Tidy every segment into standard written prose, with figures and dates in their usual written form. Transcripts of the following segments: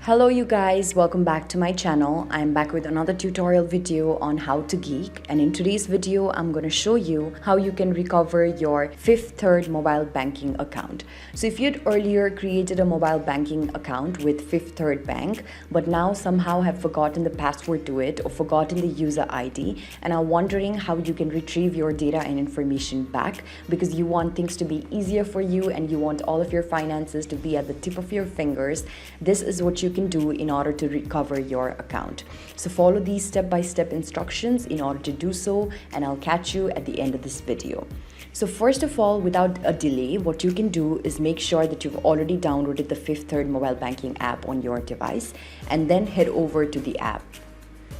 Hello you guys, welcome back to my channel. I'm back with another tutorial video on how to geek, and in today's video I'm going to show you how you can recover your Fifth Third mobile banking account. So if you'd earlier created a mobile banking account with Fifth Third Bank but now somehow have forgotten the password to it or forgotten the user ID and are wondering how you can retrieve your data and information back because you want things to be easier for you and you want all of your finances to be at the tip of your fingers, this is what you can do in order to recover your account. So follow these step-by-step instructions in order to do so, and I'll catch you at the end of this video. So first of all, without a delay, what you can do is make sure that you've already downloaded the Fifth Third mobile banking app on your device and then head over to the app.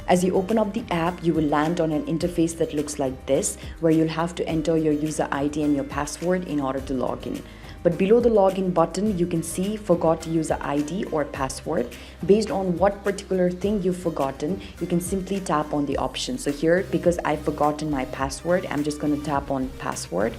As you open up the app, you will land on an interface that looks like this, where you'll have to enter your user ID and your password in order to log in. But below the login button, you can see forgot user ID or password. Based on what particular thing you've forgotten, you can simply tap on the option. So here, because I've forgotten my password, I'm just going to tap on password.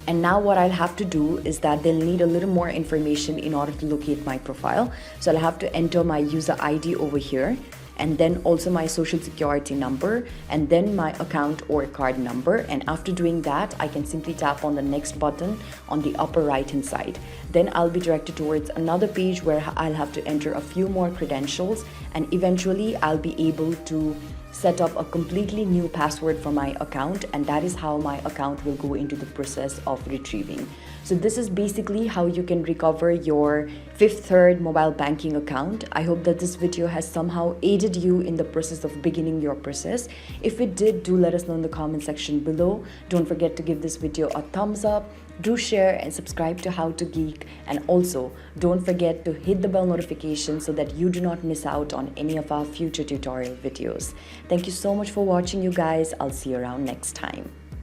And now what I'll have to do is that they'll need a little more information in order to locate my profile. So I'll have to enter my user ID over here, and then also my social security number, and then my account or card number. And after doing that, I can simply tap on the next button on the upper right hand side. Then I'll be directed towards another page where I'll have to enter a few more credentials, and eventually I'll be able to set up a completely new password for my account, and that is how my account will go into the process of retrieving. So this is basically how you can recover your Fifth Third mobile banking account. I hope that this video has somehow aided you in the process of beginning your process. If it did, do let us know in the comment section below. Don't forget to give this video a thumbs up. Do share and subscribe to How to Geek, and also don't forget to hit the bell notification so that you do not miss out on any of our future tutorial videos. Thank you so much for watching, you guys. I'll see you around next time.